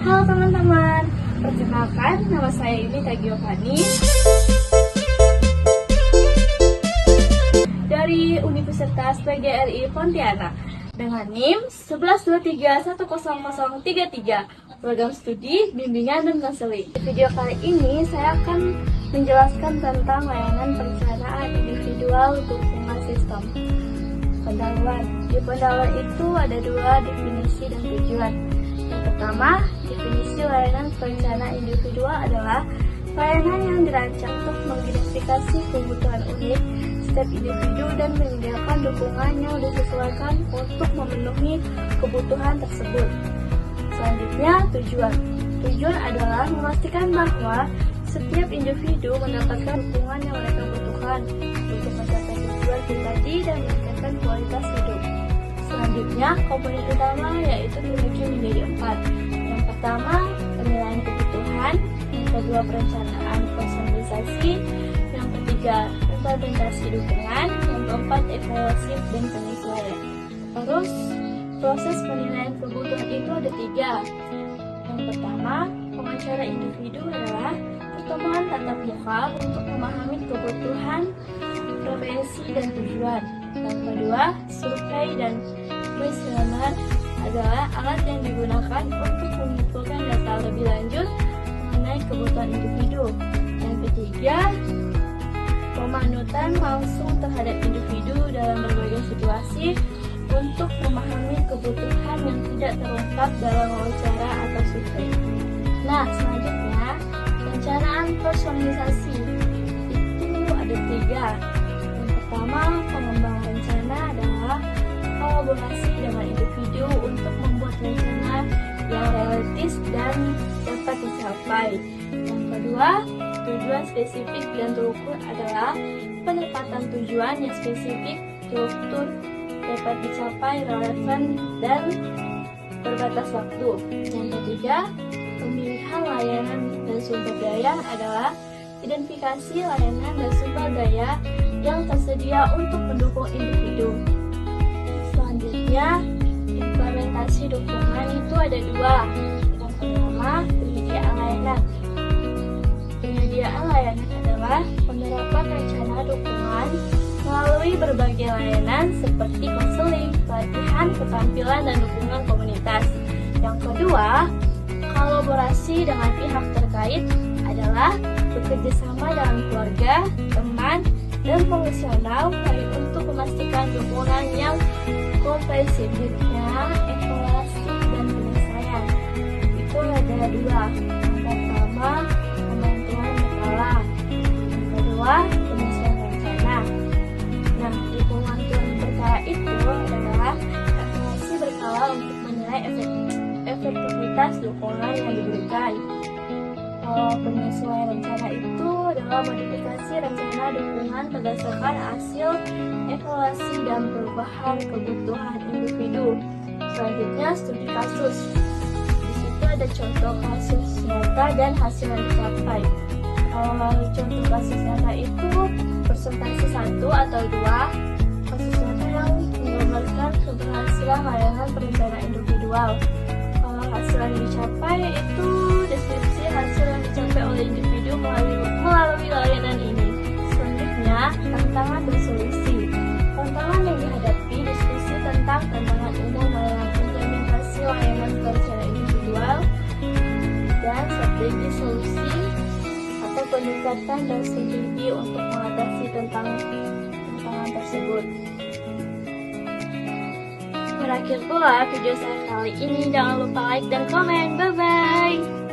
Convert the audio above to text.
Halo teman-teman, perkenalkan nama saya ini Kak Giovanni dari Universitas PGRI Pontianak dengan NIM 1123100033, program studi bimbingan dan konseling. Di video kali ini saya akan menjelaskan tentang layanan perencanaan individual dukungan sistem. Pendahuluan. Di pendahuluan itu ada dua definisi dan tujuan. Yang pertama, definisi layanan perencanaan individual adalah layanan yang dirancang untuk mengidentifikasi kebutuhan unik setiap individu dan menyediakan dukungan yang disesuaikan untuk memenuhi kebutuhan tersebut. Selanjutnya, tujuan. Tujuan adalah memastikan bahwa setiap individu mendapatkan dukungan yang mereka butuhkan untuk mencapai tujuan pribadi dan meningkatkan kualitas hidup. Selanjutnya, komponen utama yaitu terbagi menjadi 4. Yang pertama, penilaian kebutuhan. Yang kedua, perencanaan personalisasi. Yang ketiga, implementasi dukungan. Yang keempat, evaluasi dan penyesuaian. Terus, proses penilaian kebutuhan itu ada 3. Yang pertama, wawancara individu adalah pertemuan tatap muka untuk memahami kebutuhan, preferensi, dan tujuan. Yang kedua, survei dan questionnaire adalah alat yang digunakan untuk mengumpulkan data lebih lanjut mengenai kebutuhan individu. Yang ketiga, pemanutan langsung terhadap individu dalam berbagai situasi untuk memahami kebutuhan yang tidak terungkap dalam wawancara atau survei. Nah, selanjutnya, perencanaan personalisasi itu ada 3. Yang pertama, pengembangan rencana adalah kolaborasi dengan individu untuk membuat rencana yang realistis dan dapat dicapai. Yang kedua, tujuan spesifik dan terukur adalah penempatan tujuan yang spesifik, terukur, dapat dicapai, relevan, dan berbatas waktu. Yang ketiga, pemilihan layanan dan sumber daya adalah identifikasi layanan dan sumber daya yang tersedia untuk mendukung individu. Selanjutnya, implementasi dukungan itu ada 2. Yang pertama, penyediaan layanan. Penyediaan layanan adalah penerapan rencana dukungan melalui berbagai layanan seperti konseling, pelatihan, keterampilan, dan dukungan komunitas. Yang kedua, kolaborasi dengan pihak terkait adalah bekerjasama dengan keluarga, teman, dan profesional lain untuk memastikan dukungan yang komprehensif. Evaluasi dan penyelesaian itu ada 2. Yang pertama, pembantuan berkala. Yang kedua, penyelesaian rencana. Nah, di pembantuan berkala itu adalah evaluasi berkala untuk menilai efektivitas dukungan yang diberikan. Kalau penyesuaian rencana itu adalah modifikasi rencana dukungan berdasarkan hasil evaluasi dan perubahan kebutuhan individu. Selanjutnya, studi kasus. Di situ ada contoh kasus nyata dan hasil yang dicapai. Kalau contoh kasus nyata itu presentasi 1 atau 2 kasus nyata yang menggambarkan keberhasilan layanan perencanaan individual. Kalau hasil yang dicapai itu deskripsi hasil yang dicapai oleh individu melalui layanan ini. Selanjutnya, tantangan dan solusi. Tantangan yang dihadapi, diskusi tentang tantangan umum dalam implementasi layanan perencanaan individual, dan strategi solusi atau pendekatan dan strategi untuk mengatasi tantangan tersebut. Berakhir pula video saya kali ini. Jangan lupa like dan komen. Bye-bye.